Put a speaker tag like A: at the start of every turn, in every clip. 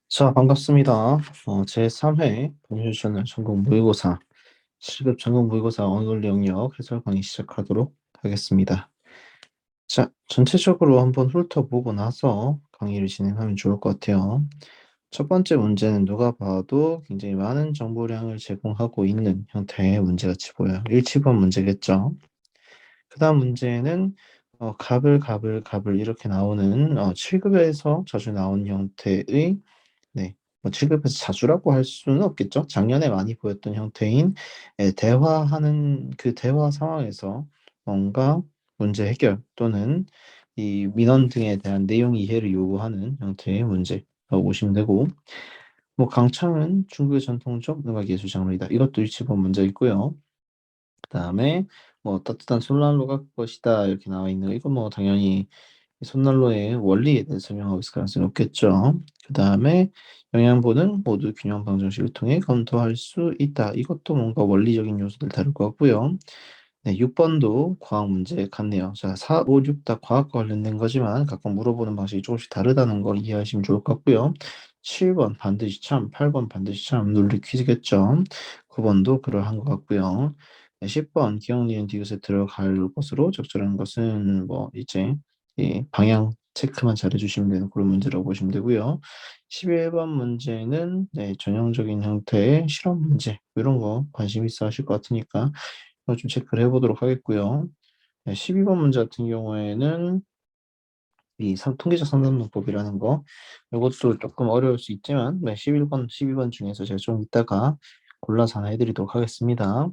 A: 자, 반갑습니다. 제3회 본유전을 전국 모의고사, 시급 전국 모의고사 언어를 영역 해설 강의 시작하도록 하겠습니다. 자, 전체적으로 한번 훑어보고 나서 강의를 진행하면 좋을 것 같아요. 첫 번째 문제는 누가 봐도 굉장히 많은 정보량을 제공하고 있는 형태의 문제같이 보여요. 일치번 문제겠죠. 그 다음 문제는 갑을 이렇게 나오는 7급에서 자주 나온 형태의 네. 뭐 취급해서 자주라고 할 수는 없겠죠. 작년에 많이 보였던 형태인 대화하는 그 대화 상황에서 뭔가 문제 해결 또는 이 민원 등에 대한 내용 이해를 요구하는 형태의 문제라고 보시면 되고, 뭐 강창은 중국의 전통적 음악 예술 장르이다. 이것도 일치본 문제 있고요. 그다음에 뭐 따뜻한 손난로가 것이다 이렇게 나와 있는 거, 이건 뭐 당연히 손난로의 원리에 대해 설명하고 있을 가능성이 높겠죠. 그 다음에 영양분은 모두 균형 방정식을 통해 검토할 수 있다. 이것도 뭔가 원리적인 요소들 다룰 것 같고요. 네, 6번도 과학 문제 같네요. 자, 4, 5, 6 다 과학과 관련된 거지만 각각 물어보는 방식이 조금씩 다르다는 걸 이해하시면 좋을 것 같고요. 7번 반드시 참, 8번 반드시 참 논리 퀴즈겠죠. 9번도 그러한 것 같고요. 네, 10번 기억, 니은, 디귿에 들어갈 것으로 적절한 것은 뭐 이제 이 방향 체크만 잘해주시면 되는 그런 문제라고 보시면 되고요. 11번 문제는 네, 전형적인 형태의 실험 문제 이런 거 관심 있어 하실 것 같으니까 이거 좀 체크를 해보도록 하겠고요. 네, 12번 문제 같은 경우에는 이 통계적 상담론법이라는 거, 이것도 조금 어려울 수 있지만, 네, 11번, 12번 중에서 제가 좀 이따가 골라서 하나 해드리도록 하겠습니다.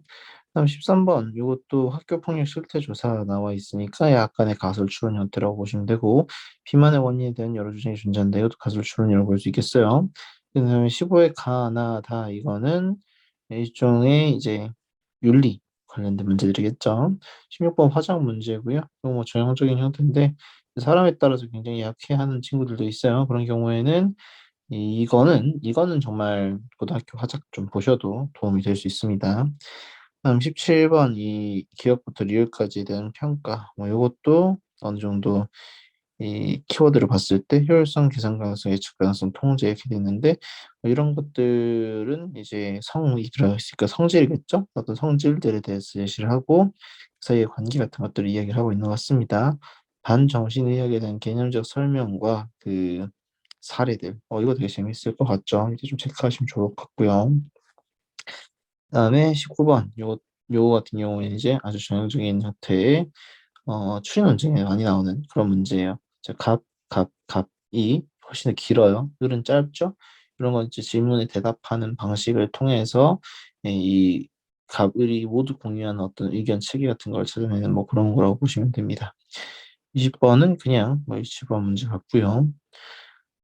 A: 다음 13번, 이것도 학교폭력 실태조사 나와 있으니까 약간의 가설 추론 형태라고 보시면 되고, 비만의 원인에 대한 여러 주장이 존재한다. 이것도 가설 추론이라고 볼 수 있겠어요. 그 다음에 15의 가나다, 이거는 일종의 이제 윤리 관련된 문제들이겠죠. 16번 화작 문제고요. 이거 뭐 전형적인 형태인데, 사람에 따라서 굉장히 약해하는 친구들도 있어요. 그런 경우에는 이거는 정말 고등학교 화작 좀 보셔도 도움이 될 수 있습니다. 다음 17번 이 기억부터 리을까지에 대한 평가. 뭐 이것도 어느 정도 이 키워드를 봤을 때 효율성, 계산 가능성, 예측 가능성, 통제 이렇게 돼 있는데, 뭐 이런 것들은 이제 성이 들어있으니까 성질이겠죠? 어떤 성질들에 대해서 제시를 하고 그 사이의 관계 같은 것들을 이야기를 하고 있는 것 같습니다. 반정신의학에 대한 개념적 설명과 그 사례들. 이거 되게 재밌을 것 같죠? 이제 좀 체크하시면 좋을 것 같고요. 그다음에 19번 요거 같은 경우에는 이제 아주 전형적인 형태의 추리 논쟁에 많이 나오는 그런 문제예요. 자, 갑이 훨씬 더 길어요. 을은 짧죠? 이런 건 이제 질문에 대답하는 방식을 통해서 이 갑을이 모두 공유하는 어떤 의견 체계 같은 걸 찾아내는 뭐 그런 거라고 보시면 됩니다. 20번은 그냥 뭐 20번 문제 같고요.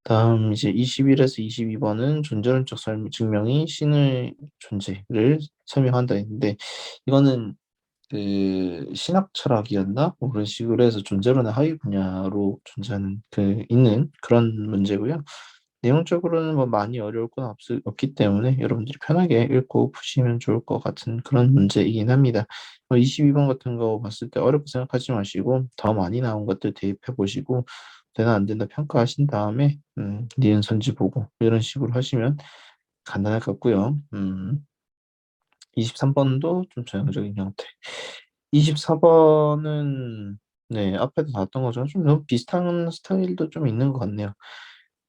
A: 다음 이제 21에서 22번은 존재론적 증명이 신의 존재를 설명한다 했는데, 이거는 그 신학 철학이었나? 뭐 그런 식으로 해서 존재론의 하위 분야로 존재하는 있는 그런 문제고요. 내용적으로는 뭐 많이 어려울 건 없기 때문에 여러분들이 편하게 읽고 푸시면 좋을 것 같은 그런 문제이긴 합니다. 22번 같은 거 봤을 때 어렵게 생각하지 마시고 더 많이 나온 것들 대입해 보시고 되나 안 된다 평가하신 다음에 니은 선지 보고 이런 식으로 하시면 간단할 것 같고요. 23번도 좀 전형적인 형태. 24번은 네, 앞에도 나왔던 것처럼 좀 너무 비슷한 스타일도 좀 있는 것 같네요.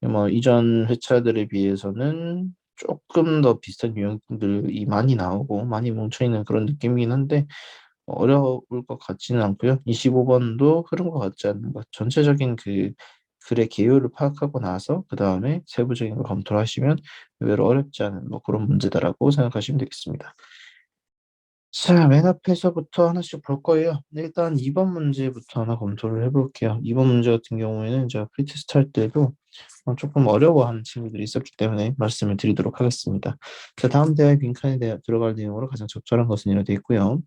A: 뭐 이전 회차들에 비해서는 조금 더 비슷한 유형들이 많이 나오고 많이 뭉쳐있는 그런 느낌이긴 한데 어려울 것 같지는 않고요. 25번도 흐른 것 같지 않는 것. 전체적인 그 글의 개요를 파악하고 나서 그 다음에 세부적인 걸 검토를 하시면 의외로 어렵지 않은 뭐 그런 문제다라고 생각하시면 되겠습니다. 자, 맨 앞에서부터 하나씩 볼 거예요. 일단 2번 문제부터 하나 검토를 해볼게요. 2번 문제 같은 경우에는 제가 프리테스트 할 때도 조금 어려워하는 친구들이 있었기 때문에 말씀을 드리도록 하겠습니다. 자, 다음 대화의 빈칸에 들어갈 내용으로 가장 적절한 것은 이렇게 되어 있고요.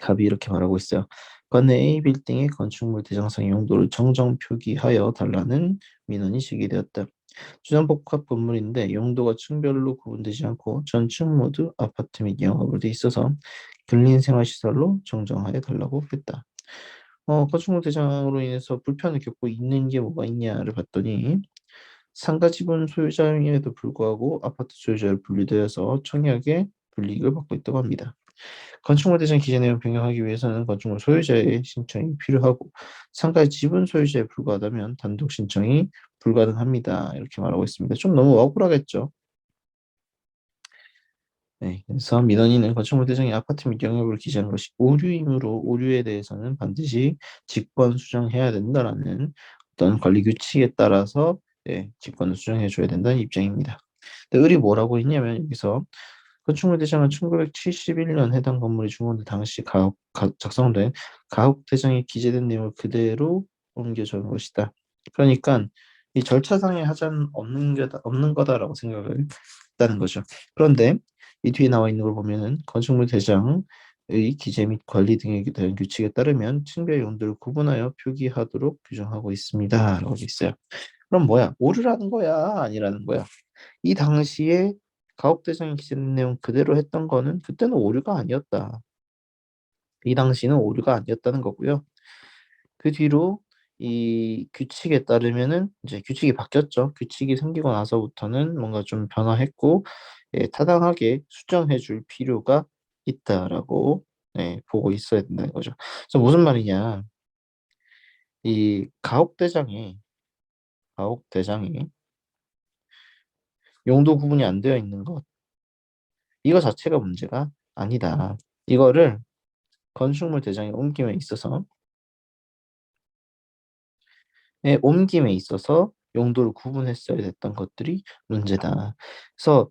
A: 갑이 이렇게 말하고 있어요. 관내 A 빌딩의 건축물 대장상 용도를 정정 표기하여 달라는 민원이 제기되었다. 주상복합 건물인데 용도가 층별로 구분되지 않고 전층 모두 아파트 및 영업으로 돼 있어서 근린생활시설로 정정하여 달라고 했다. 건축물 대장으로 인해서 불편을 겪고 있는 게 뭐가 있냐를 봤더니 상가 지분 소유자임에도 불구하고 아파트 소유자로 분류되어서 청약에 불이익을 받고 있다고 합니다. 건축물 대상 기재 내용 변경하기 위해서는 건축물 소유자의 신청이 필요하고 상가 지분 소유자에 불과하다면 단독 신청이 불가능합니다. 이렇게 말하고 있습니다. 좀 너무 억울하겠죠? 네, 그래서 민원인은 건축물 대상의 아파트 및 영역을 기재한 것이 오류이므로 오류에 대해서는 반드시 직권 수정해야 된다라는 어떤 관리 규칙에 따라서 직권을 수정해 줘야 된다는 입장입니다. 근데 을이 뭐라고 했냐면 여기서 건축물 대장은 1971년 해당 건물이 준공된 당시 작성된 가옥 대장에 기재된 내용을 그대로 옮겨준 것이다. 그러니까 이 절차상의 하자는 없는 거다라고 생각을 했다는 거죠. 그런데 이 뒤에 나와 있는 걸 보면은 건축물 대장의 기재 및 관리 등에 대한 규칙에 따르면 층별 용도를 구분하여 표기하도록 규정하고 있습니다. 라고 돼 있어요. 그럼 뭐야? 오류라는 거야? 아니라는 거야? 이 당시에 가옥대장이 기재된 내용 그대로 했던 거는 그때는 오류가 아니었다. 이 당시는 오류가 아니었다는 거고요. 그 뒤로 이 규칙에 따르면은 이제 규칙이 바뀌었죠. 규칙이 생기고 나서부터는 뭔가 좀 변화했고 타당하게 수정해 줄 필요가 있다라고 보고 있어야 된다는 거죠. 그래서 무슨 말이냐? 이 가옥대장이 용도 구분이 안 되어 있는 것 이거 자체가 문제가 아니다. 이거를 건축물 대장의 옮김에 있어서 용도를 구분했어야 됐던 것들이 문제다. 그래서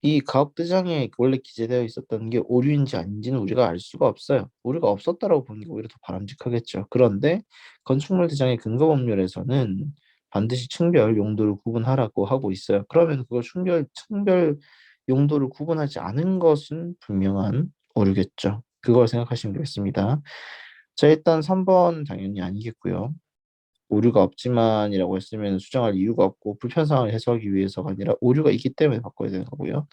A: 이 가옥대장에 원래 기재되어 있었던 게 오류인지 아닌지는 우리가 알 수가 없어요. 오류가 없었다라고 보는 게 오히려 더 바람직하겠죠. 그런데 건축물 대장의 근거법률에서는 반드시 층별 용도를 구분하라고 하고 있어요. 그러면 그걸 층별 용도를 구분하지 않은 것은 분명한 오류겠죠. 그걸 생각하시면 되겠습니다. 자, 일단 3번 당연히 아니겠고요. 오류가 없지만이라고 했으면 수정할 이유가 없고 불편 상황을 해소하기 위해서가 아니라 오류가 있기 때문에 바꿔야 되는 거고요.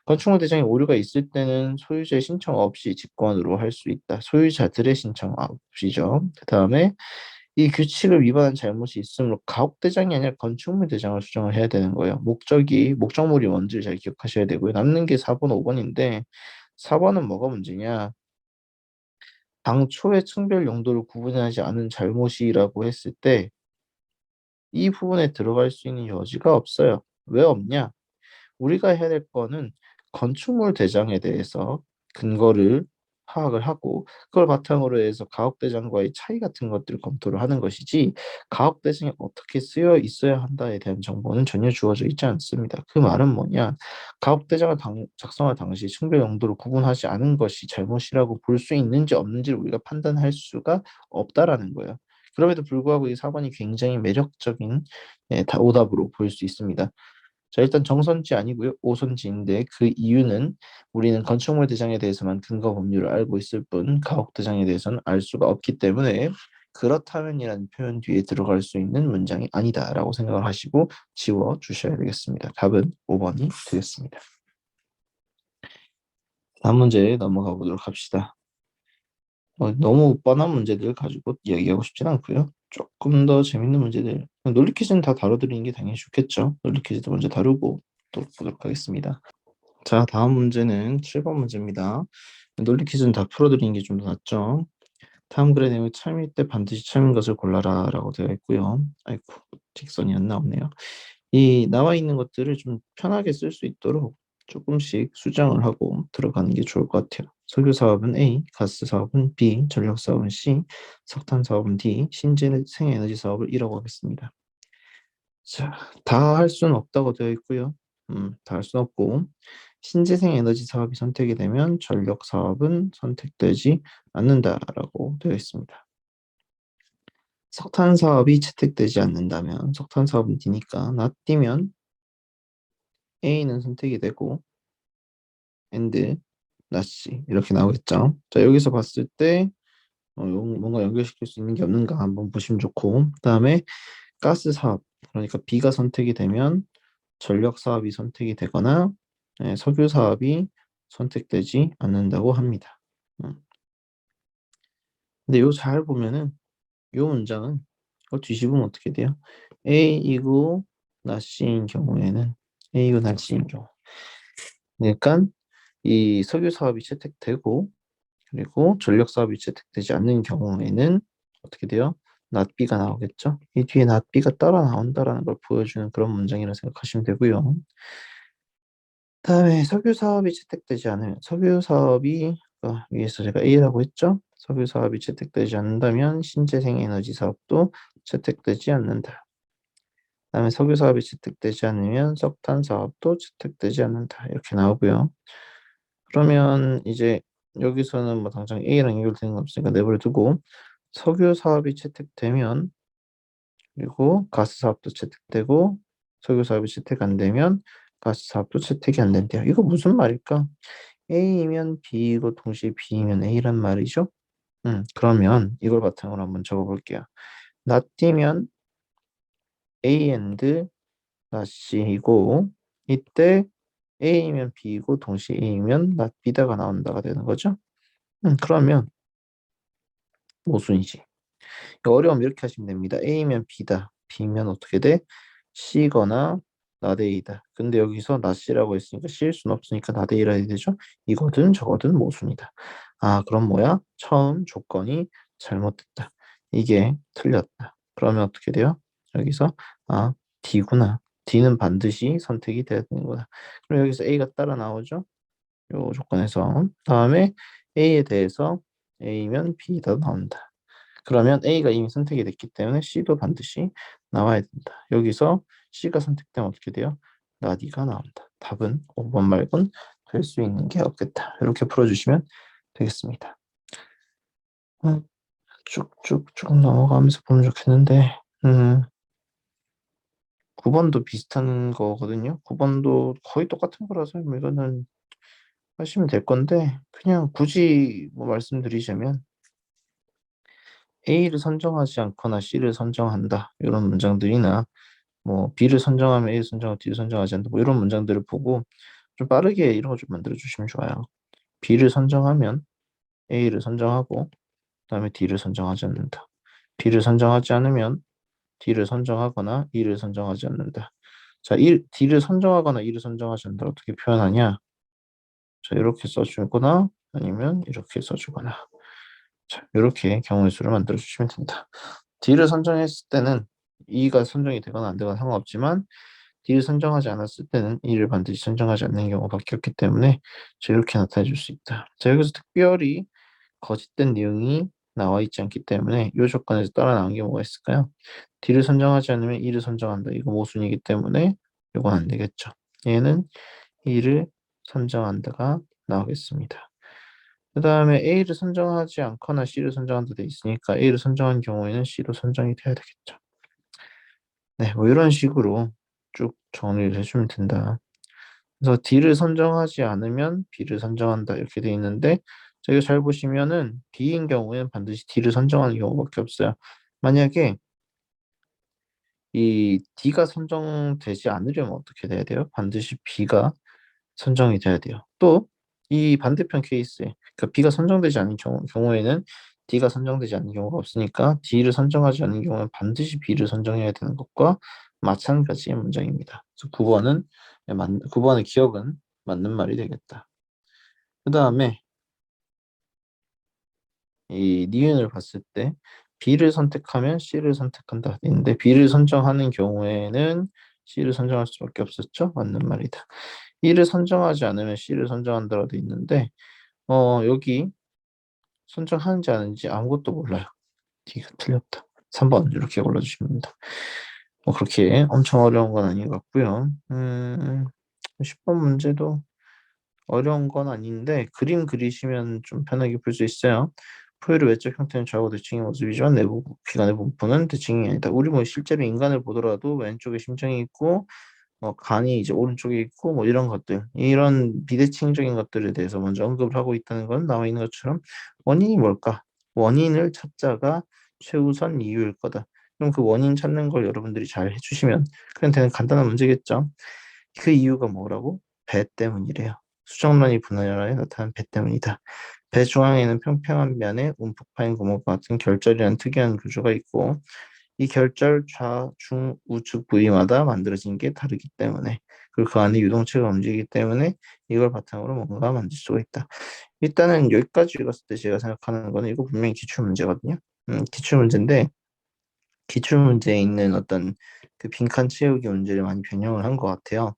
A: 건축물 대장에 오류가 있을 때는 소유자의 신청 없이 직권으로 할 수 있다. 소유자들의 신청 없이죠. 그 다음에 이 규칙을 위반한 잘못이 있으므로 가옥 대장이 아니라 건축물 대장을 수정을 해야 되는 거예요. 목적물이 뭔지를 잘 기억하셔야 되고요. 남는 게 4번, 5번인데 4번은 뭐가 문제냐? 당초에 층별 용도를 구분하지 않은 잘못이라고 했을 때 이 부분에 들어갈 수 있는 여지가 없어요. 왜 없냐? 우리가 해야 될 거는 건축물 대장에 대해서 근거를 파악을 하고 그걸 바탕으로 해서 가옥대장과의 차이 같은 것들을 검토를 하는 것이지 가옥대장이 어떻게 쓰여 있어야 한다에 대한 정보는 전혀 주어져 있지 않습니다. 그 말은 뭐냐? 가옥대장을 작성할 당시 층별 용도를 구분하지 않은 것이 잘못이라고 볼 수 있는지 없는지를 우리가 판단할 수가 없다라는 거예요. 그럼에도 불구하고 이 사건이 굉장히 매력적인 오답으로 볼 수 있습니다. 자, 일단 정선지 아니고요. 오선지인데 그 이유는 우리는 건축물 대장에 대해서만 근거 법률을 알고 있을 뿐 가옥 대장에 대해서는 알 수가 없기 때문에 그렇다면이라는 표현 뒤에 들어갈 수 있는 문장이 아니다라고 생각을 하시고 지워 주셔야 되겠습니다. 답은 5번이 되겠습니다. 다음 문제 넘어가 보도록 합시다. 너무 뻔한 문제들 가지고 이야기하고 싶진 않고요. 조금 더 재밌는 문제들 논리 퀴즈는 다 다뤄드리는 게 당연히 좋겠죠. 논리 퀴즈도 먼저 다루고 또 보도록 하겠습니다. 자, 다음 문제는 7번 문제입니다. 논리 퀴즈는 다 풀어드리는 게 좀 더 낫죠. 다음 글의 내용이 참일 때 반드시 참인 것을 골라라 라고 되어 있고요. 아이고, 직선이 안 나오네요. 이 나와 있는 것들을 좀 편하게 쓸 수 있도록 조금씩 수정을 하고 들어가는 게 좋을 것 같아요. 석유 사업은 A, 가스 사업은 B, 전력 사업은 C, 석탄 사업은 D, 신재생 에너지 사업을 E라고 하겠습니다. 자, 다 할 수는 없다고 되어 있고요. 다 할 수는 없고 신재생 에너지 사업이 선택이 되면 전력 사업은 선택되지 않는다라고 되어 있습니다. 석탄 사업이 채택되지 않는다면 석탄 사업은 D니까 not D면 A는 선택이 되고 and not C 이렇게 나오겠죠. 자, 여기서 봤을 때 뭔가 연결시킬 수 있는 게 없는가 한번 보시면 좋고 그다음에 가스 사업 그러니까 B가 선택이 되면 전력 사업이 선택이 되거나 석유 사업이 선택되지 않는다고 합니다. 근데 요 잘 보면은 요 문장은 뒤집으면 어떻게 돼요? A이고 낮 C인 경우에는 A가 낮 C인 경우. 그러니까 이 석유 사업이 채택되고 그리고 전력 사업이 채택되지 않는 경우에는 어떻게 돼요? 낮 B가 나오겠죠? 이 뒤에 낮 B가 따라 나온다라는 걸 보여주는 그런 문장이라고 생각하시면 되고요. 다음에 석유 사업이 채택되지 않으면 석유 사업이 위에서 제가 A라고 했죠? 석유 사업이 채택되지 않는다면 신재생 에너지 사업도 채택되지 않는다. 다음에 석유 사업이 채택되지 않으면 석탄 사업도 채택되지 않는다. 이렇게 나오고요. 그러면 이제 여기서는 뭐 당장 A랑 연결되는 거 없으니까 내버려 두고 석유 사업이 채택되면 그리고 가스 사업도 채택되고 석유 사업이 채택 안 되면 가스 사업도 채택이 안 된대요. 이거 무슨 말일까? A이면 B이고 동시에 B이면 A란 말이죠. 그러면 이걸 바탕으로 한번 적어볼게요. not A and not C이고 이때 A이면 B이고 동시에 A이면 not B다가 나온다가 되는 거죠. 그러면 모순이지. 어려우면 이렇게 하시면 됩니다. A면 B다. B면 어떻게 돼? C거나 not A다. 근데 여기서 not C라고 했으니까 C일 수는 없으니까 not A라 해야 되죠? 이거든 저거든 모순이다. 아 그럼 뭐야? 처음 조건이 잘못됐다. 이게 틀렸다. 그러면 어떻게 돼요? 여기서 아 D구나. D는 반드시 선택이 돼야 되는구나. 그럼 여기서 A가 따라 나오죠? 요 조건에서. 다음에 A에 대해서 A면 B다 나온다. 그러면 A가 이미 선택이 됐기 때문에 C도 반드시 나와야 된다. 여기서 C가 선택되면 어떻게 돼요? 나디가 나온다. 답은 5번 말곤 될 수 있는 게 없겠다. 이렇게 풀어주시면 되겠습니다. 쭉쭉쭉 넘어가면서 보면 좋겠는데 9번도 비슷한 거거든요. 9번도 거의 똑같은 거라서 뭐 이거는 하시면 될 건데 그냥 굳이 뭐 말씀드리자면 A를 선정하지 않거나 C를 선정한다 이런 문장들이나 뭐 B를 선정하면 A를 선정하고 D를 선정하지 않는다 뭐 이런 문장들을 보고 좀 빠르게 이런 거 좀 만들어 주시면 좋아요. B를 선정하면 A를 선정하고 그다음에 D를 선정하지 않는다. B를 선정하지 않으면 D를 선정하거나 E를 선정하지 않는다. 자, D를 선정하거나 E를 선정하지 않는다 어떻게 표현하냐? 자, 이렇게 써주거나 아니면 이렇게 써주거나 자, 이렇게 경우의 수를 만들어 주시면 된다. D를 선정했을 때는 E가 선정이 되거나 안 되거나 상관없지만 D를 선정하지 않았을 때는 E를 반드시 선정하지 않는 경우가 바뀌었기 때문에 이렇게 나타내 줄 수 있다. 자, 여기서 특별히 거짓된 내용이 나와 있지 않기 때문에 이 조건에서 따라 나온 게 뭐가 있을까요? D를 선정하지 않으면 E를 선정한다. 이거 모순이기 때문에 이건 안 되겠죠. 얘는 E를 선정한다가 나오겠습니다. 그 다음에 A를 선정하지 않거나 C를 선정한다 돼 있으니까 A를 선정한 경우에는 C로 선정이 돼야 되겠죠. 네, 뭐 이런 식으로 쭉 정리를 해주면 된다. 그래서 D를 선정하지 않으면 B를 선정한다 이렇게 돼 있는데 저희가 잘 보시면은 B인 경우에는 반드시 D를 선정하는 경우밖에 없어요. 만약에 이 D가 선정되지 않으려면 어떻게 돼야 돼요? 반드시 B가 선정이 돼야 돼요. 또 이 반대편 케이스에 그러니까 B가 선정되지 않은 경우에는 D가 선정되지 않는 경우가 없으니까 D를 선정하지 않는 경우는 반드시 B를 선정해야 되는 것과 마찬가지의 문장입니다. 그래서 9번의 기억은 맞는 말이 되겠다. 그 다음에 이 니은을 봤을 때 B를 선택하면 C를 선택한다. 있는데 B를 선정하는 경우에는 C를 선정할 수밖에 없었죠. 맞는 말이다. E를 선정하지 않으면 C를 선정한다고 돼 있는데 여기 선정하는지 아닌지 아무것도 몰라요. D가 틀렸다. 3번 이렇게 골라주시면 됩니다. 뭐 그렇게 엄청 어려운 건 아닌 것 같고요. 10번 문제도 어려운 건 아닌데 그림 그리시면 좀 편하게 풀 수 있어요. 포유류 외적 형태는 좌우 대칭의 모습이지만 내부 기관의 분포는 대칭이 아니다. 우리 뭐 실제로 인간을 보더라도 왼쪽에 심장이 있고 간이 이제 오른쪽에 있고 뭐 이런 것들 이런 비대칭적인 것들에 대해서 먼저 언급을 하고 있다는 건 나와 있는 것처럼 원인이 뭘까? 원인을 찾자가 최우선 이유일 거다. 그럼 그 원인 찾는 걸 여러분들이 잘 해주시면 그냥 되는 간단한 문제겠죠. 그 이유가 뭐라고? 배 때문이래요. 수정란이 분할에 나타난 배 때문이다. 배 중앙에는 평평한 면에 움푹 파인 구멍과 같은 결절이라는 특이한 구조가 있고 이 결절 좌, 중, 우측 부위마다 만들어진 게 다르기 때문에, 그리고 그 안에 유동체가 움직이기 때문에 이걸 바탕으로 뭔가 만들 수가 있다. 일단은 여기까지 읽었을 때 제가 생각하는 거는 이거 분명히 기출 문제거든요. 기출 문제인데 기출 문제에 있는 어떤 그 빈칸 채우기 문제를 많이 변형을 한 것 같아요.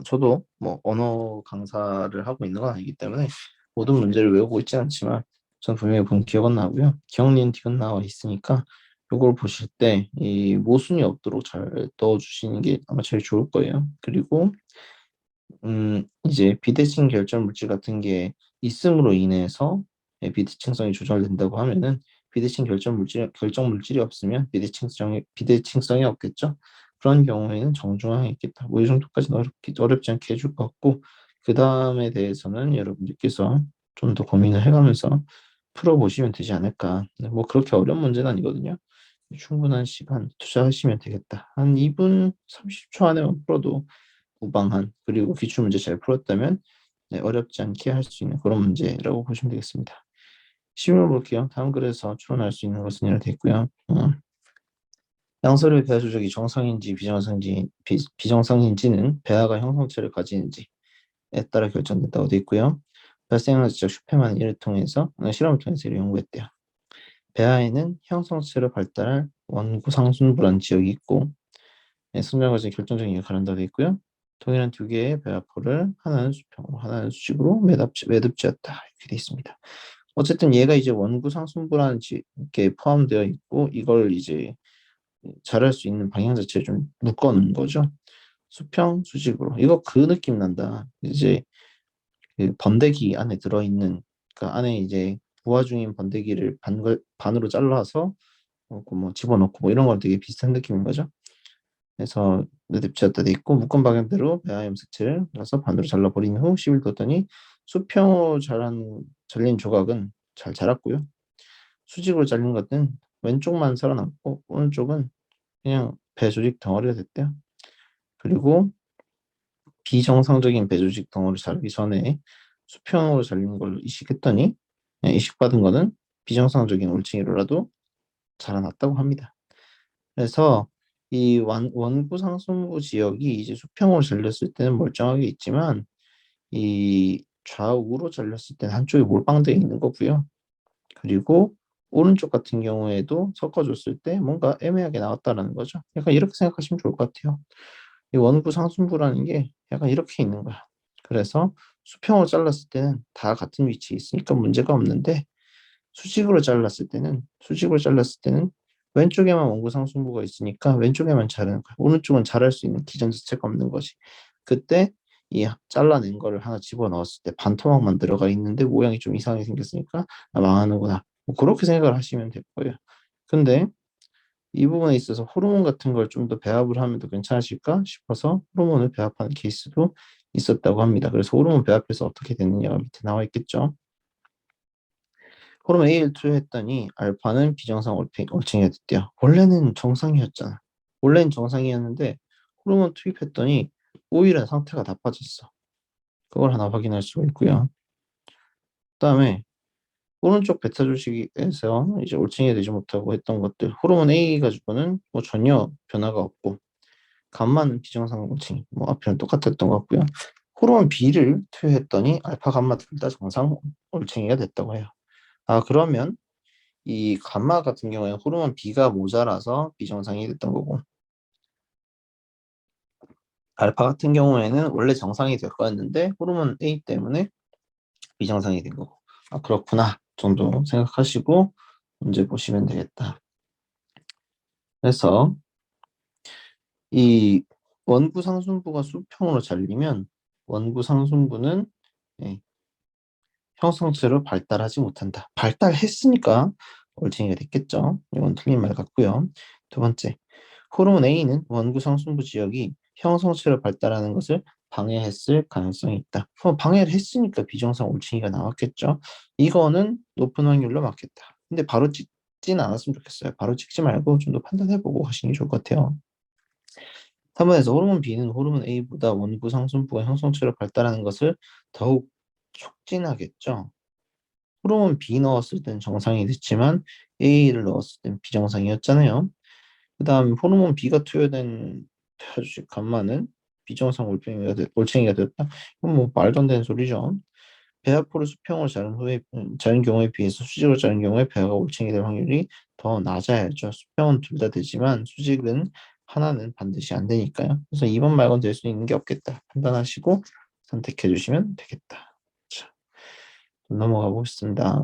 A: 저도 뭐 언어 강사를 하고 있는 건 아니기 때문에 모든 문제를 외우고 있지 않지만 전 분명히 본 기억은 나고요. 기억 니은 디귿 나와 있으니까 이걸 보실 때 이 모순이 없도록 잘 넣어주시는 게 아마 제일 좋을 거예요. 그리고 이제 비대칭 결정 물질 같은 게 있음으로 인해서 비대칭성이 조절된다고 하면은 비대칭 결정 물질이 없으면 비대칭성이 없겠죠. 그런 경우에는 정중앙에 있겠다. 뭐 이 정도까지는 어렵지 않게 해줄 것 같고 그 다음에 대해서는 여러분들께서 좀 더 고민을 해가면서 풀어보시면 되지 않을까. 뭐 그렇게 어려운 문제는 아니거든요. 충분한 시간 투자하시면 되겠다. 한 2분 30초 안에만 풀어도 무방한 그리고 기출문제 잘 풀었다면 네, 어렵지 않게 할 수 있는 그런 문제라고 보시면 되겠습니다. 시험을 볼게요. 다음 글에서 추론할 수 있는 것은 이렇게 있고요. 양서류의 배아 조작이 정상인지 비정상인지는 배아가 형성체를 가지는지에 따라 결정된다고 되어 있고요. 발생하는 지적 슈페만 이를 통해서 실험을 통해서 이를 연구했대요. 배아에는 형성체로 발달할 원구 상순부란 지역이 있고 성장 과정에 결정적인 역할을 한다고 되어 있고요. 동일한 두 개의 배아포를 하나는 수평으로 하나는 수직으로 매듭지었다 이렇게 되어 있습니다. 어쨌든 얘가 이제 원구 상순부라는 게 포함되어 있고 이걸 이제 잘할 수 있는 방향 자체를 좀 묶어놓은 거죠. 수평 수직으로 이거 그 느낌 난다. 이제 그 번데기 안에 들어있는 그 안에 이제 부화 중인 번데기를 반으로 잘라서 뭐 집어넣고 뭐 이런 거 되게 비슷한 느낌인 거죠. 그래서 매듭지었다 돼 있고 묶은 방향대로 배아 염색체를 넣어서 반으로 잘라버린 후 10일 뒀더니 수평으로 잘린 조각은 잘 자랐고요. 수직으로 잘린 것은 왼쪽만 살아남고 오른쪽은 그냥 배 조직 덩어리가 됐대요. 그리고 비정상적인 배 조직 덩어리 자르기 전에 수평으로 잘린 걸로 이식했더니 이식받은 거는 비정상적인 올챙이로라도 자라났다고 합니다. 그래서 이 원구 상순부 지역이 이제 수평으로 잘렸을 때는 멀쩡하게 있지만 이 좌우로 잘렸을 때는 한쪽이 몰빵되어 있는 거고요. 그리고 오른쪽 같은 경우에도 섞어줬을 때 뭔가 애매하게 나왔다라는 거죠. 약간 이렇게 생각하시면 좋을 것 같아요. 이 원구 상순부라는 게 약간 이렇게 있는 거야. 그래서 수평으로 잘랐을 때는 다 같은 위치에 있으니까 문제가 없는데 수직으로 잘랐을 때는 왼쪽에만 원구 상순부가 있으니까 왼쪽에만 자르는 거야. 오른쪽은 자를 수 있는 기전 자체가 없는 거지. 그때 이 잘라낸 거를 하나 집어넣었을 때 반토막만 들어가 있는데 모양이 좀 이상하게 생겼으니까 망하는구나. 뭐 그렇게 생각을 하시면 될 거예요. 근데 이 부분에 있어서 호르몬 같은 걸 좀 더 배합을 하면 더 괜찮으실까 싶어서 호르몬을 배합하는 케이스도 있었다고 합니다. 그래서 호르몬 배합해서 어떻게 됐느냐가 밑에 나와 있겠죠. 호르몬 A를 투여했더니 알파는 비정상 올챙이가 됐대요. 원래는 정상이었잖아. 원래는 정상이었는데 호르몬 투입했더니 오히려 상태가 나빠졌어. 그걸 하나 확인할 수가 있고요. 그다음에 오른쪽 베타 조직에서 이제 올챙이가 되지 못하고 했던 것들 호르몬 A 가지고는 뭐 전혀 변화가 없고 감마는 비정상 올챙이 뭐 앞이랑 똑같았던 것 같고요. 호르몬 B를 투여했더니 알파 감마 둘 다 정상 올챙이가 됐다고 해요. 그러면 이 감마 같은 경우에는 호르몬 B가 모자라서 비정상이 됐던 거고 알파 같은 경우에는 원래 정상이 될 거였는데 호르몬 A 때문에 비정상이 된 거고 그렇구나 정도 생각하시고 문제 보시면 되겠다. 그래서 이 원구 상순부가 수평으로 잘리면 원구 상순부는 예, 형성체로 발달하지 못한다. 발달했으니까 올챙이가 됐겠죠. 이건 틀린 말 같고요. 두 번째, 호르몬 A는 원구 상순부 지역이 형성체로 발달하는 것을 방해했을 가능성이 있다. 그럼 방해를 했으니까 비정상 올챙이가 나왔겠죠. 이거는 높은 확률로 맞겠다. 근데 바로 찍지는 않았으면 좋겠어요. 바로 찍지 말고 좀 더 판단해보고 하시는 게 좋을 것 같아요. 3번에서 호르몬 B는 호르몬 A보다 원구 상순부가 형성체로 발달하는 것을 더욱 촉진하겠죠. 호르몬 B 넣었을 땐 정상이 됐지만 A를 넣었을 땐 비정상이었잖아요. 그다음에 호르몬 B가 투여된 태아주식 간만은 비정상 올챙이가 되었다. 이건 뭐 말도 안 되는 소리죠. 배아포를 수평으로 자른 경우에 비해서 수직으로 자른 경우에 배아가 올챙이 될 확률이 더 낮아야죠. 수평은 둘 다 되지만 수직은 하나는 반드시 안 되니까요. 그래서 2번 말고는 될 수 있는 게 없겠다. 판단하시고 선택해 주시면 되겠다. 자, 넘어가 보겠습니다.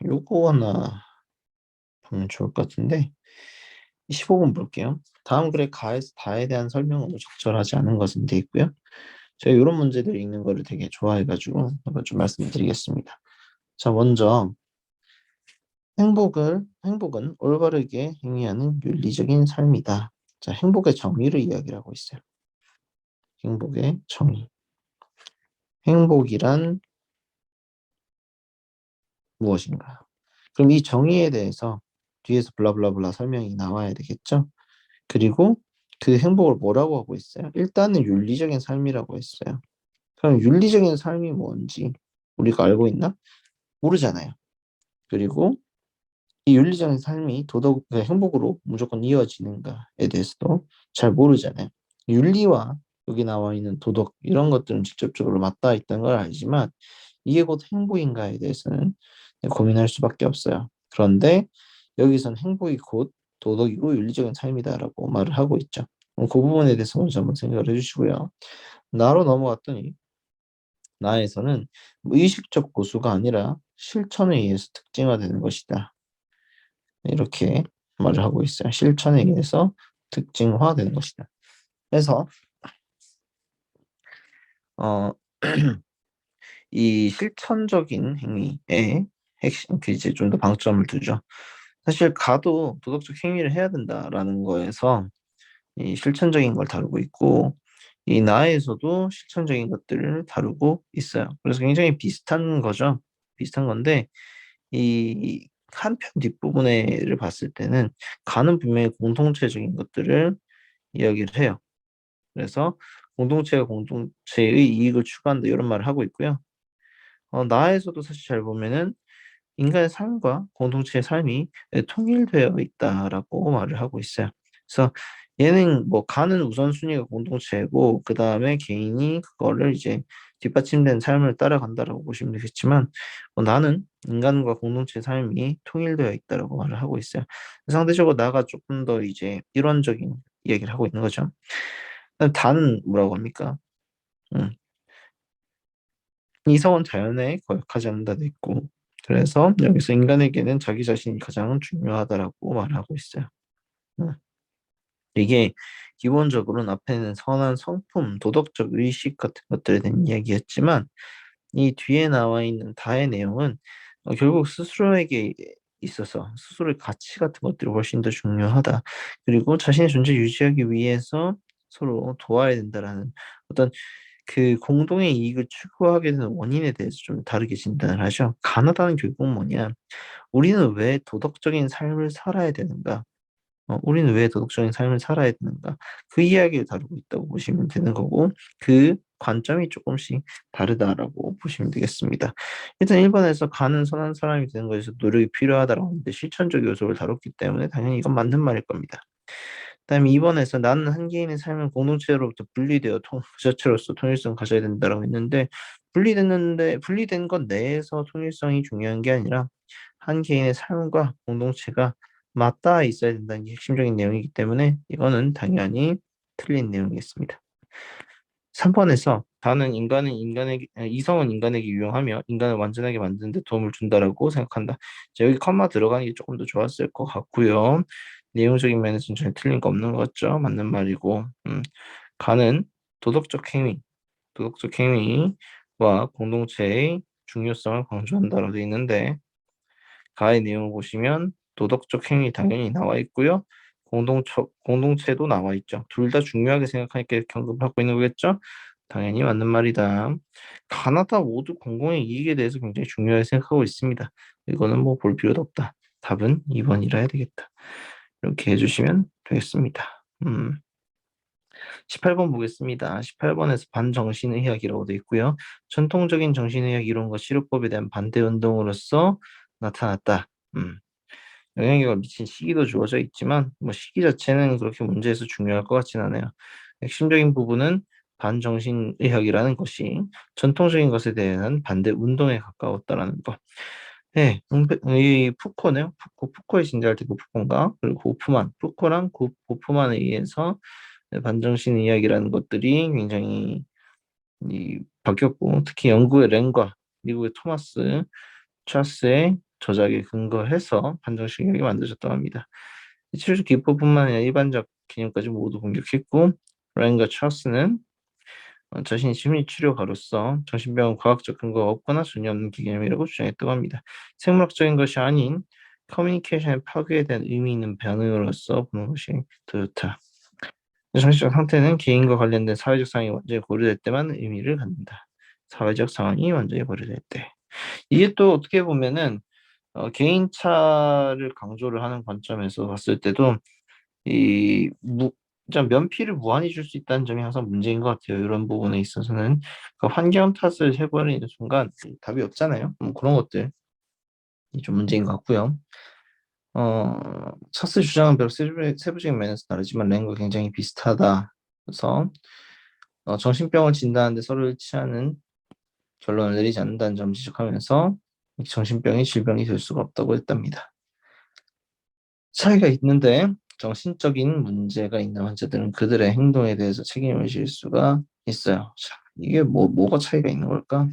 A: 요거 하나 보면 좋을 것 같은데 15번 볼게요. 다음 글의 가에서 다에 대한 설명으로 적절하지 않은 것은 돼 있고요. 제가 이런 문제들 읽는 거를 되게 좋아해가지고 한번 좀 말씀드리겠습니다. 자, 먼저 행복은 올바르게 행위하는 윤리적인 삶이다. 자, 행복의 정의를 이야기하고 있어요. 행복의 정의. 행복이란 무엇인가? 그럼 이 정의에 대해서 뒤에서 블라블라블라 설명이 나와야 되겠죠? 그리고 그 행복을 뭐라고 하고 있어요? 일단은 윤리적인 삶이라고 했어요. 그럼 윤리적인 삶이 뭔지 우리가 알고 있나? 모르잖아요. 그리고 이 윤리적인 삶이 행복으로 무조건 이어지는가에 대해서도 잘 모르잖아요. 윤리와 여기 나와 있는 도덕 이런 것들은 직접적으로 맞닿아 있다는 걸 알지만 이게 곧 행복인가에 대해서는 고민할 수밖에 없어요. 그런데 여기선 행복이 곧 도덕이고 윤리적인 삶이다라고 말을 하고 있죠. 그 부분에 대해서 먼저 한번 생각을 해주시고요. 나로 넘어갔더니 나에서는 의식적 고수가 아니라 실천에 의해서 특징화되는 것이다. 이렇게 말을 하고 있어요. 실천에 의해서 특징화되는 것이다. 그래서 어, 이 실천적인 행위에 핵심 이제 좀 더 방점을 두죠. 사실 가도 도덕적 행위를 해야 된다라는 거에서 이 실천적인 걸 다루고 있고 이 나에서도 실천적인 것들을 다루고 있어요. 그래서 굉장히 비슷한 거죠. 비슷한 건데 이 한편 뒷부분을 봤을 때는 가는 분명히 공통체적인 것들을 이야기를 해요. 그래서 공동체가 공동체의 이익을 추구한다 이런 말을 하고 있고요. 나에서도 사실 잘 보면은 인간의 삶과 공동체의 삶이 통일되어 있다라고 말을 하고 있어요. 그래서 얘는 뭐 가는 우선순위가 공동체고 그 다음에 개인이 그거를 이제 뒷받침된 삶을 따라간다라고 보시면 되겠지만 나는 인간과 공동체의 삶이 통일되어 있다라고 말을 하고 있어요. 상대적으로 나가 조금 더 이제 일원적인 이야기를 하고 있는 거죠. 다는 뭐라고 합니까? 음, 이성은 자연에 거역하지 않는다 돼 있고 그래서 여기서 인간에게는 자기 자신이 가장 중요하다라고 말하고 있어요. 음, 이게 기본적으로는 앞에는 선한 성품, 도덕적 의식 같은 것들에 대한 이야기였지만 이 뒤에 나와 있는 다의 내용은 결국 스스로에게 있어서 스스로의 가치 같은 것들이 훨씬 더 중요하다. 그리고 자신의 존재 유지하기 위해서 서로 도와야 된다라는 어떤 그 공동의 이익을 추구하게 되는 원인에 대해서 좀 다르게 진단을 하죠. 가나다는 결국 뭐냐? 우리는 왜 도덕적인 삶을 살아야 되는가? 우리는 왜 도덕적인 삶을 살아야 되는가? 그 이야기를 다루고 있다고 보시면 되는 거고, 그 관점이 조금씩 다르다라고 보시면 되겠습니다. 일단 1번에서 가는 선한 사람이 되는 것에서 노력이 필요하다라고 하는데 실천적 요소를 다뤘기 때문에 당연히 이건 맞는 말일 겁니다. 그다음에 2번에서 나는 한 개인의 삶은 공동체로부터 분리되어 그 자체로서 통일성을 가져야 된다라고 했는데 분리된 것 내에서 통일성이 중요한 게 아니라 한 개인의 삶과 공동체가 맞닿아 있어야 된다는 게 핵심적인 내용이기 때문에 이거는 당연히 틀린 내용이겠습니다. 3번에서 다는 이성은 인간에게 유용하며 인간을 완전하게 만드는 데 도움을 준다라고 생각한다. 자, 여기 컴마 들어가는 게 조금 더 좋았을 것 같고요. 내용적인 면에서는 전혀 틀린 거 없는 것 같죠? 맞는 말이고, 가는 도덕적 행위, 도덕적 행위와 공동체의 중요성을 강조한다라고 되어 있는데, 가의 내용을 보시면 도덕적 행위 당연히 나와 있고요. 공동체도 나와 있죠. 둘 다 중요하게 생각하니까 이렇게 언급하고 있는 거겠죠? 당연히 맞는 말이다. 가나다 모두 공공의 이익에 대해서 굉장히 중요하게 생각하고 있습니다. 이거는 뭐 볼 필요도 없다. 답은 2번이라 해야 되겠다. 이렇게 해주시면 되겠습니다. 18번 보겠습니다. 18번에서 반정신의학이라고 되어 있고요. 전통적인 정신의학 이론과 치료법에 대한 반대 운동으로서 나타났다. 음. 영향력을 미친 시기도 주어져 있지만 뭐 시기 자체는 그렇게 문제에서 중요할 것 같진 않아요. 핵심적인 부분은 반정신의학이라는 것이 전통적인 것에 대한 반대 운동에 가까웠다라는 거. 네, 이 푸코네요. 푸코의 진자를 푸코인가? 그리고 푸코랑 고프만에 의해서 반정신 이야기라는 것들이 굉장히 바뀌었고, 특히 영국의 렌과 미국의 토마스 찰스의 저작에 근거해서 반정신 이야기 만들어졌다고 합니다. 치료적 기법뿐만 아니라 일반적 개념까지 모두 공격했고, 렌과 찰스는 자신이 심리치료가로서 정신병은 과학적 근거가 없거나 전혀 없는 개념이라고 주장했다고 합니다. 생물학적인 것이 아닌 커뮤니케이션의 파괴에 대한 의미 있는 반응으로서 보는 것이 더 좋다. 정신적 상태는 개인과 관련된 사회적 상황이 완전히 고려될 때만 의미를 갖는다. 사회적 상황이 완전히 고려될 때. 이게 또 어떻게 보면은 개인차를 강조를 하는 관점에서 봤을 때도 이 진짜 면피를 무한히 줄 수 있다는 점이 항상 문제인 것 같아요. 이런 부분에 있어서는 그 환경 탓을 해버리는 순간 답이 없잖아요. 그런 것들이 좀 문제인 것 같고요. 차스 주장은 비록 세부적인 면에서 다르지만 랭과 굉장히 비슷하다. 그래서 정신병을 진단하는데 서로 일치하는 결론을 내리지 않는다는 점을 지적하면서 정신병이 질병이 될 수가 없다고 했답니다. 차이가 있는데 정신적인 문제가 있는 환자들은 그들의 행동에 대해서 책임을 질 수가 있어요. 자, 이게 뭐가 차이가 있는 걸까?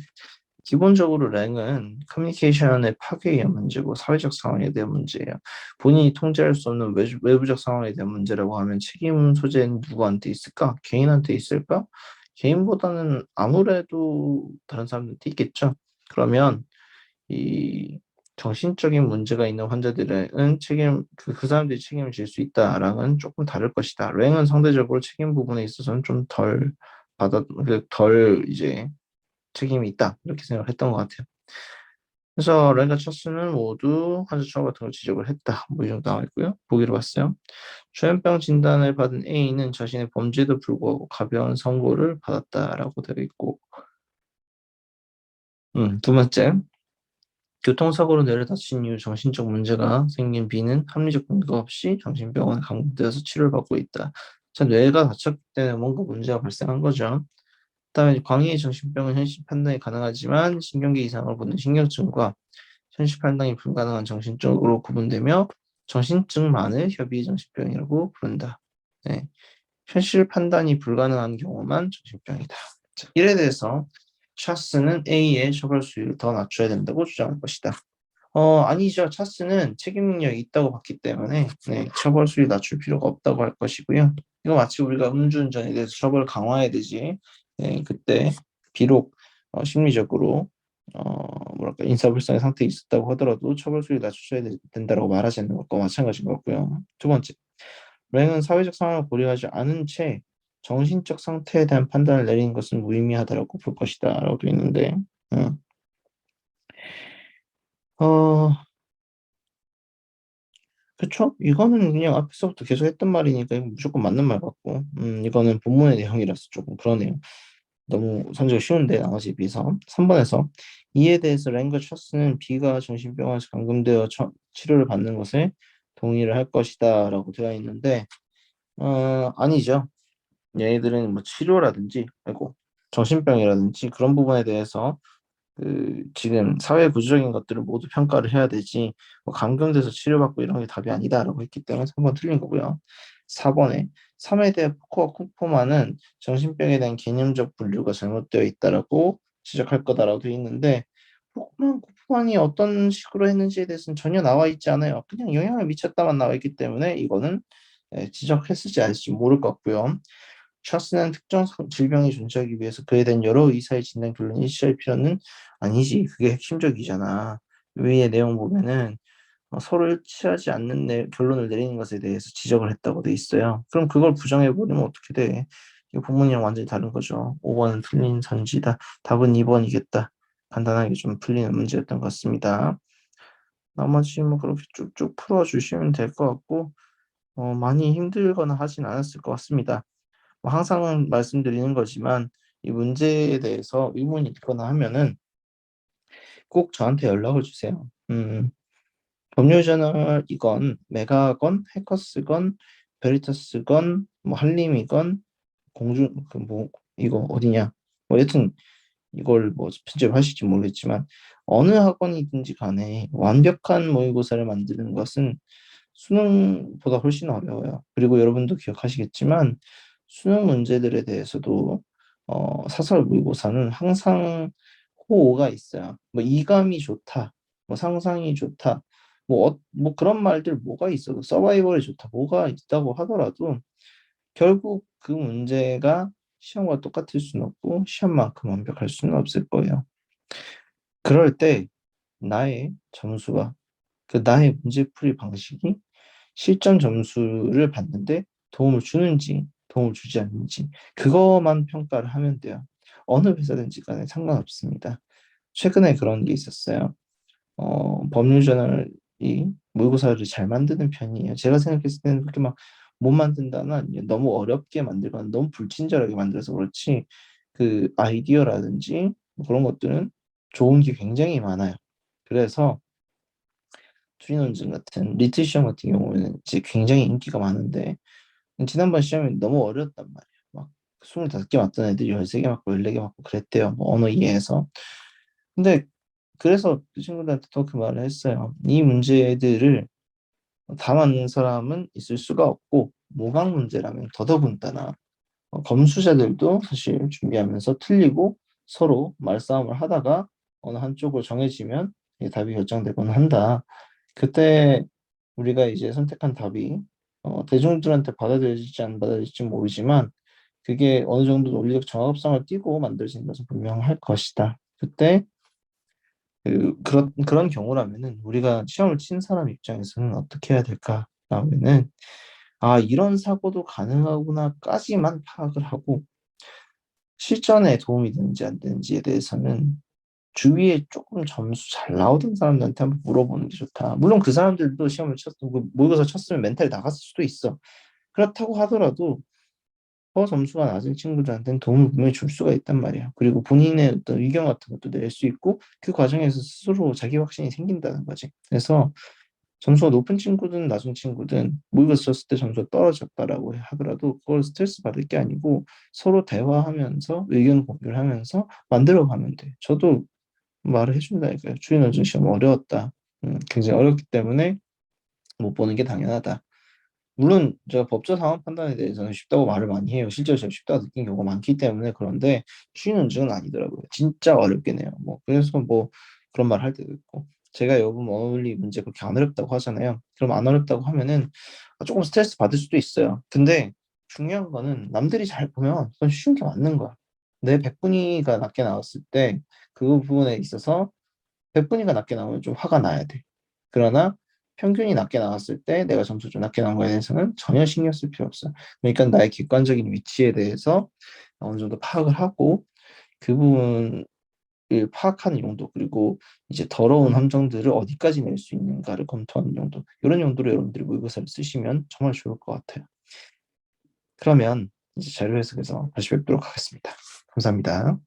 A: 기본적으로 랭은 커뮤니케이션의 파괴에 의한 문제고 사회적 상황에 대한 문제예요. 본인이 통제할 수 없는 외부적 상황에 대한 문제라고 하면 책임 소재는 누구한테 있을까? 개인한테 있을까? 개인보다는 아무래도 다른 사람한테 있겠죠. 그러면 이 정신적인 문제가 있는 환자들은 그 사람들이 책임을 질 수 있다랑은 조금 다를 것이다. 랭은 상대적으로 책임 부분에 있어서는 좀 덜 이제 책임이 있다. 이렇게 생각했던 것 같아요. 그래서 랭과 찰스는 모두 환자 처우 같은 걸 지적을 했다. 뭐 이 정도 나와 있고요. 보기로 봤어요. 조현병 진단을 받은 A는 자신의 범죄에도 불구하고 가벼운 선고를 받았다라고 되어 있고, 두 번째, 교통사고로 뇌를 다친 이후 정신적 문제가 생긴 B는 합리적 근거 없이 정신병원에 감금되어서 치료를 받고 있다. 자, 뇌가 다쳤기 때문에 뭔가 문제가 발생한 거죠. 그다음에 광의의 정신병은 현실 판단이 가능하지만 신경계 이상을 보는 신경증과 현실 판단이 불가능한 정신적으로 구분되며 정신증만을 협의의 정신병이라고 부른다. 네. 현실 판단이 불가능한 경우만 정신병이다. 자, 이에 대해서 샤스는 A의 처벌 수위를 더 낮춰야 된다고 주장할 것이다. 아니죠. 차스는 책임 능력이 있다고 봤기 때문에 처벌 수위 낮출 필요가 없다고 할 것이고요. 이거 마치 우리가 음주운전에 대해서 처벌을 강화해야 되지. 그때 비록 심리적으로 뭐랄까 인사불성의 상태에 있었다고 하더라도 처벌 수위 낮춰야 된다고 말하지 않는 것과 마찬가지인 것 같고요. 두 번째, 랭은 사회적 상황을 고려하지 않은 채 정신적 상태에 대한 판단을 내리는 것은 무의미하다고 볼 것이다라고 돼 있는데, 음. 어, 그쵸? 이거는 그냥 앞에서부터 계속 했던 말이니까 이거 무조건 맞는 말 같고, 이거는 본문의 내용이라서 조금 그러네요. 너무 선지가 쉬운데 나머지에 비해서 3번에서 이에 대해서 랭과 셔스는 B가 정신병원에서 감금되어 치료를 받는 것에 동의를 할 것이다 라고 되어 있는데 아니죠. 얘네들은 뭐 치료라든지 아이고 정신병이라든지 그런 부분에 대해서 지금 사회 구조적인 것들을 모두 평가를 해야 되지 뭐 감금돼서 치료받고 이런 게 답이 아니다라고 했기 때문에 3번 틀린 거고요. 4번에 3에 대해 포커와 쿠퍼만은 정신병에 대한 개념적 분류가 잘못되어 있다라고 지적할 거다라고 되어 있는데 포커만 쿠퍼만이 어떤 식으로 했는지에 대해서는 전혀 나와 있지 않아요. 그냥 영향을 미쳤다만 나와 있기 때문에 이거는 지적했을지 아닐지 모를 것 같고요. 샤스는 특정 질병이 존재하기 위해서 그에 대한 여러 의사의 진단 결론이 일치할 필요는 아니지. 그게 핵심적이잖아. 위의 내용 보면은 서로 일치하지 않는 결론을 내리는 것에 대해서 지적을 했다고 돼 있어요. 그럼 그걸 부정해버리면 어떻게 돼? 이 본문이랑 완전히 다른 거죠. 5번은 틀린 선지다. 답은 2번이겠다. 간단하게 좀 풀리는 문제였던 것 같습니다. 나머지 뭐 그렇게 쭉쭉 풀어주시면 될 것 같고 많이 힘들거나 하진 않았을 것 같습니다. 뭐 항상 말씀드리는 거지만 이 문제에 대해서 의문이 있거나 하면은 꼭 저한테 연락을 주세요. 법률저널이건 메가건 해커스건 베리터스건 뭐 한림이건 공주 뭐 이거 어디냐 뭐 여튼 이걸 뭐 편집을 하실지 모르겠지만 어느 학원이든지 간에 완벽한 모의고사를 만드는 것은 수능보다 훨씬 어려워요. 그리고 여러분도 기억하시겠지만 수능 문제들에 대해서도 사설 모의고사는 항상 호호가 있어요. 뭐 이감이 좋다, 뭐 상상이 좋다, 뭐 그런 말들 뭐가 있어도 서바이벌이 좋다, 뭐가 있다고 하더라도 결국 그 문제가 시험과 똑같을 수는 없고 시험만큼 완벽할 수는 없을 거예요. 그럴 때 나의 점수가 나의 문제풀이 방식이 실전 점수를 받는데 도움을 주는지 도움을 주지 않는지 그것만 평가를 하면 돼요. 어느 회사든지 간에 상관없습니다. 최근에 그런 게 있었어요. 법률저널이 모의고사를 잘 만드는 편이에요. 제가 생각했을 때는 그렇게 막 못 만든다는 아니에요. 너무 어렵게 만들거나 너무 불친절하게 만들어서 그렇지 그 아이디어라든지 뭐 그런 것들은 좋은 게 굉장히 많아요. 그래서 추리논증 같은 리트 시험 같은 경우에는 이제 굉장히 인기가 많은데 지난번 시험이 너무 어려웠단 말이에요. 막 25개 맞던 애들이 13개 맞고 14개 맞고 그랬대요. 뭐 언어 이해해서. 근데 그래서 그 친구들한테 또 그 말을 했어요. 이 문제들을 다 맞는 사람은 있을 수가 없고 모방 문제라면 더더군다나 검수자들도 사실 준비하면서 틀리고 서로 말싸움을 하다가 어느 한쪽으로 정해지면 이게 답이 결정되곤 한다. 그때 우리가 이제 선택한 답이 대중들한테 받아들여질지 안 받아들여질지 모르지만 그게 어느 정도 논리적 정합성을 띠고 만들어진 것은 분명할 것이다. 그때 그런 경우라면은 우리가 시험을 친 사람 입장에서는 어떻게 해야 될까? 라면은 이런 사고도 가능하구나까지만 파악을 하고 실전에 도움이 되는지 안 되는지에 대해서는 주위에 조금 점수 잘 나오던 사람들한테 한번 물어보는 게 좋다. 물론 그 사람들도 시험을 모의고사 쳤으면 멘탈이 나갔을 수도 있어. 그렇다고 하더라도 더 점수가 낮은 친구들한테는 도움을 분명히 줄 수가 있단 말이야. 그리고 본인의 어떤 의견 같은 것도 낼 수 있고 그 과정에서 스스로 자기 확신이 생긴다는 거지. 그래서 점수가 높은 친구든 낮은 친구든 모의고사 쳤을 때 점수가 떨어졌다라고 하더라도 그걸 스트레스 받을 게 아니고 서로 대화하면서 의견 공유를 하면서 만들어가면 돼. 저도 말을 해준다니까요. 추리논증 시험 어려웠다. 굉장히 어렵기 때문에 못 보는 게 당연하다. 물론 제가 법조 상황 판단에 대해서는 쉽다고 말을 많이 해요. 실제로 제가 쉽다고 느낀 경우가 많기 때문에 그런데 추리논증은 아니더라고요. 진짜 어렵긴 해요. 뭐 그래서 뭐 그런 말 할 때도 있고 제가 여분 어울리 문제 그렇게 안 어렵다고 하잖아요. 그럼 안 어렵다고 하면은 조금 스트레스 받을 수도 있어요. 근데 중요한 거는 남들이 잘 보면 그건 쉬운 게 맞는 거야. 내 백분위가 낮게 나왔을 때 그 부분에 있어서 백분위가 낮게 나오면 좀 화가 나야 돼. 그러나 평균이 낮게 나왔을 때 내가 점수 좀 낮게 나온 거에 대해서는 전혀 신경 쓸 필요 없어. 그러니까 나의 객관적인 위치에 대해서 어느 정도 파악을 하고 그 부분을 파악하는 용도 그리고 이제 더러운 함정들을 어디까지 낼 수 있는가를 검토하는 용도 이런 용도로 여러분들이 모의고사를 쓰시면 정말 좋을 것 같아요. 그러면 이제 자료 해석에서 다시 뵙도록 하겠습니다. 감사합니다.